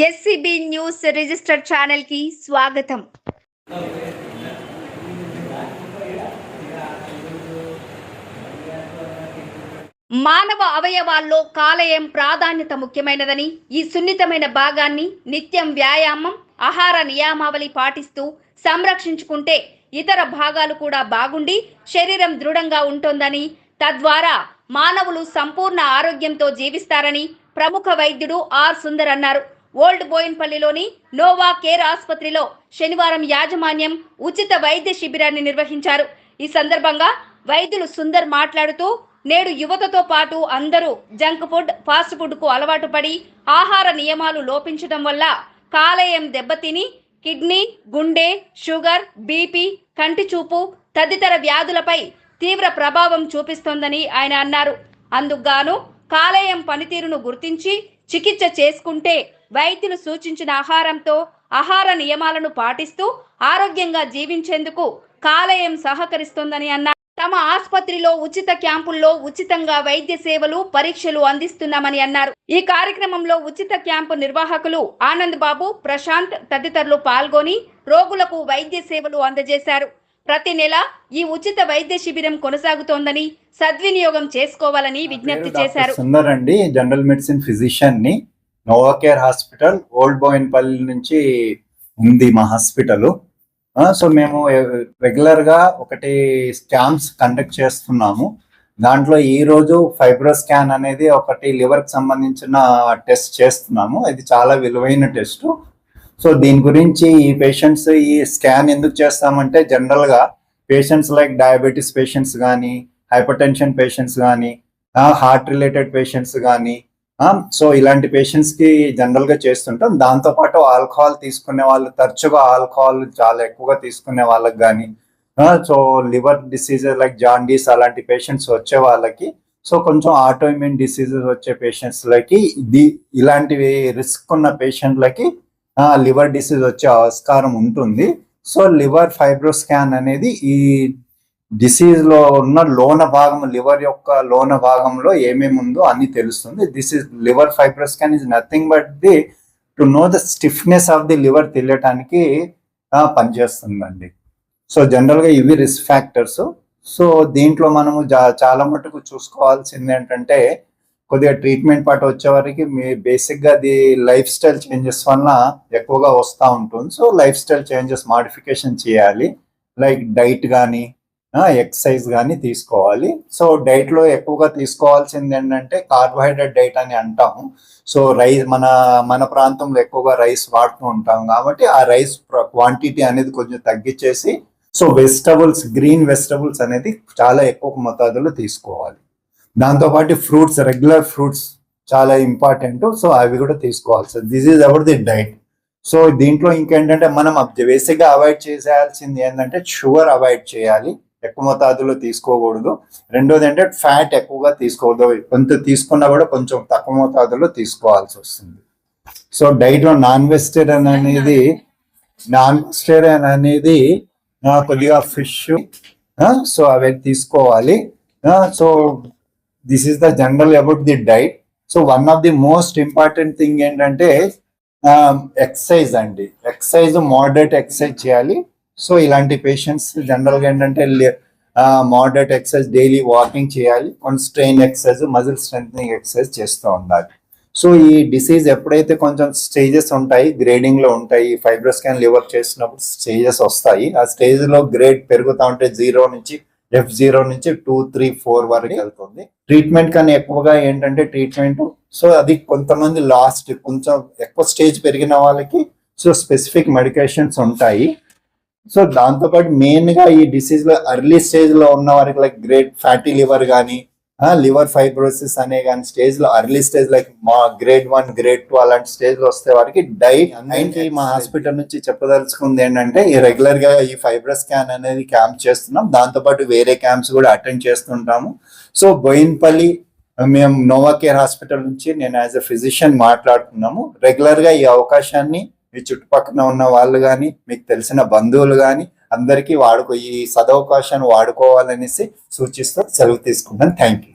SCB news register channel కి స్వాగతం. మానవ అవయవాల్లో కాలేయం ప్రాధాన్యత ముఖ్యమైనదని, ఈ సున్నితమైన భాగాన్ని నిత్యం వ్యాయామం, ఆహార నియమావళి పాటిస్తూ సంరక్షించుకుంటే ఇతర భాగాలు కూడా బాగుండి శరీరం దృఢంగా ఉంటుందని, తద్వారా మానవులు సంపూర్ణ ఆరోగ్యంతో జీవిస్తారని ప్రముఖ వైద్యుడు ఆర్ సుందర్ అన్నారు. ఓల్డ్ బోయిన్పల్లిలోని నోవా కేర్ ఆసుపత్రిలో శనివారం యాజమాన్యం ఉచిత వైద్య శిబిరాన్ని నిర్వహించారు. ఈ సందర్భంగా వైద్యులు సుందర్ మాట్లాడుతూ, నేడు యువతతో పాటు అందరూ జంక్ ఫుడ్, ఫాస్ట్ ఫుడ్ కు అలవాటు పడి ఆహార నియమాలు లోపించడం వల్ల కాలేయం దెబ్బతిని కిడ్నీ, గుండె, షుగర్, బీపీ, కంటి చూపు తదితర వ్యాధులపై తీవ్ర ప్రభావం చూపిస్తోందని ఆయన అన్నారు. అందుకుగాను కాలేయం పనితీరును గుర్తించి చికిత్స చేసుకుంటే వైద్యులు సూచించిన ఆహారంతో ఆహార నియమాలను పాటిస్తూ ఆరోగ్యంగా జీవించేందుకు కాలేయం సహకరిస్తోందని అన్నారు. తమ ఆసుపత్రిలో ఉచిత క్యాంపుల్లో ఉచితంగా వైద్య సేవలు, పరీక్షలు అందిస్తున్నామని అన్నారు. ఈ కార్యక్రమంలో ఉచిత క్యాంపు నిర్వాహకులు ఆనంద్ బాబు, ప్రశాంత్ తదితరులు పాల్గొని రోగులకు వైద్య సేవలు అందజేశారు. ప్రతి నెల ఈ ఉచిత వైద్య శిబిరం కొనసాగుతోందని, సద్వినియోగం చేసుకోవాలని విజ్ఞప్తి చేశారు. సుందర్ అండి, జనరల్ మెడిసిన్ ఫిజిషియన్ ని, Nova care hospital old Boinpally నుంచి ఉంది మా హాస్పిటల్. సో మేము రెగ్యులర్ గా ఒకటి స్కామ్స్ కండక్ట్ చేస్తున్నాము. దాంట్లో ఈ రోజు ఫైబ్రో స్కాన్ అనేది ఒకటి లివర్ కి సంబంధించిన టెస్ట్ చేస్తున్నాము. ఇది చాలా విలువైన టెస్ట్. సో దీని గురించి ఈ పేషెంట్స్ ఈ స్కాన్ ఎందుకు చేస్తామంటే, జనరల్ గా పేషెంట్స్ లైక్ డయాబెటీస్ పేషెంట్స్ కానీ, హైపర్ టెన్షన్ పేషెంట్స్ కానీ, హార్ట్ రిలేటెడ్ పేషెంట్స్ కానీ, సో ఇలాంటి పేషెంట్స్ కి జనరల్ గా చేస్తుంటాం. దాంతోపాటు ఆల్కహాల్ తీసుకునే వాళ్ళు, తరచుగా ఆల్కహాల్ చాలా ఎక్కువగా తీసుకునే వాళ్ళకి కానీ, so liver diseases like jaundice అలాంటి పేషెంట్స్ వచ్చే వాళ్ళకి, సో కొంచెం ఆటోఇమ్యూన్ డిసీజెస్ వచ్చే పేషెంట్స్లకి, ఇలాంటివి రిస్క్ ఉన్న పేషెంట్లకి లివర్ డిసీజ్ వచ్చే ఆస్కారం ఉంటుంది. సో లివర్ ఫైబ్రో స్కాన్ అనేది ఈ డిసీజ్ లో ఉన్న లోన భాగం, లివర్ యొక్క లోన భాగంలో ఏమేమి ఉందో అన్ని తెలుస్తుంది. This is liver FibroScan is nothing but the to know the stiffness of the liver తెలియటానికి పనిచేస్తుందండి. సో జనరల్ గా ఇవి రిస్క్ ఫ్యాక్టర్స్. సో దీంట్లో మనము చాలా మటుకు చూసుకోవాల్సింది ఏంటంటే, కొద్దిగా ట్రీట్మెంట్ పార్ట్ వచ్చేవారికి మీ బేసిక్ గా అది లైఫ్ స్టైల్ చేంజెస్ వల్ల ఎక్కువగా వస్తూ ఉంటుంది. So life style changes modification చేయాలి. లైక్ డైట్ కానీ, ఎక్సర్సైజ్ కానీ తీసుకోవాలి. సో డైట్ లో ఎక్కువగా తీసుకోవాల్సింది ఏంటంటే కార్బోహైడ్రేట్ డైట్ అని అంటాము. సో రైస్ మన ప్రాంతంలో ఎక్కువగా రైస్ వాడుతూ ఉంటాం కాబట్టి ఆ రైస్ క్వాంటిటీ అనేది కొంచెం తగ్గించేసి, సో వెజిటబుల్స్, గ్రీన్ వెజిటబుల్స్ అనేది చాలా ఎక్కువ మోతాదులో తీసుకోవాలి. దాంతోపాటు ఫ్రూట్స్, రెగ్యులర్ ఫ్రూట్స్ చాలా ఇంపార్టెంట్. సో అవి కూడా తీసుకోవాలి. So this is about the diet. So దీంట్లో ఇంకేంటంటే మనం బేసిక్గా అవాయిడ్ చేసేయాల్సింది ఏంటంటే షుగర్ అవాయిడ్ చేయాలి, ఎక్కువ మోతాదులో తీసుకోకూడదు. రెండోది అంటే ఫ్యాట్ ఎక్కువగా తీసుకోకూడదు, కొంత తీసుకున్నా కూడా కొంచెం తక్కువ మోతాదులో తీసుకోవాల్సి వస్తుంది. సో డైట్ లో నాన్ వెజిటేరియన్ అనేది కొద్దిగా ఫిష్, సో అవి తీసుకోవాలి. So this is the general about the diet. So one of the most important thing ఏంటంటే ఎక్సర్సైజ్ అండి. ఎక్సర్సైజ్, మోడరేట్ ఎక్సర్సైజ్ చేయాలి. సో ఇలాంటి పేషెంట్స్ జనరల్ గా ఏంటంటే మోడరేట్ ఎక్సర్సైజ్, డైలీ వాకింగ్ చేయాలి. Strain exercise, muscle strengthening exercise చేస్తూ ఉండాలి. So ఈ డిసీజ్ ఎప్పుడైతే కొంచెం స్టేజెస్ ఉంటాయి, గ్రేడింగ్ లో ఉంటాయి, ఫైబ్రో స్కాన్ లివర్ చేసినప్పుడు స్టేజెస్ వస్తాయి. ఆ స్టేజ్ లో గ్రేడ్ పెరుగుతూ ఉంటే F0 నుంచి 2, 3, 4 వరకు వెళ్తుంది. ట్రీట్మెంట్ కానీ ఎక్కువగా ఏంటంటే ట్రీట్మెంట్, సో అది కొంతమంది లాస్ట్ కొంచెం ఎక్కువ స్టేజ్ పెరిగిన వాళ్ళకి సో స్పెసిఫిక్ మెడికేషన్స్ ఉంటాయి. సో దాంతోపాటు మెయిన్ గా ఈ డిసీజ్ లో ఎర్లీ స్టేజ్ లో ఉన్న వారికి లైక్ గ్రేడ్ ఫ్యాటీ లివర్ కానీ, లివర్ ఫైబ్రోసిస్ అనే కానీ స్టేజ్ లో early stage like grade 1, grade 2 అలాంటి స్టేజ్ లో వస్తే వారికి డైట్ అన్నింటి మా హాస్పిటల్ నుంచి చెప్పదలుచుకుంది ఏంటంటే, ఈ రెగ్యులర్ గా ఈ ఫైబ్రో స్కాన్ అనేది క్యాంప్ చేస్తున్నాం. దాంతోపాటు వేరే క్యాంప్స్ కూడా అటెండ్ చేస్తుంటాము. సో బోయిన్పల్లి మేము నోవా కేర్ హాస్పిటల్ నుంచి నేను యాజ్ ఎ ఫిజిషియన్ మాట్లాడుతున్నాము. రెగ్యులర్ గా ఈ అవకాశాన్ని మీ చుట్టుపక్కల ఉన్న వాళ్ళు కానీ, మీకు తెలిసిన బంధువులు కానీ అందరికీ ఈ సదవకాశాన్ని వాడుకోవాలనేసి సూచిస్తూ సెలవు తీసుకుంటాను. Thank you.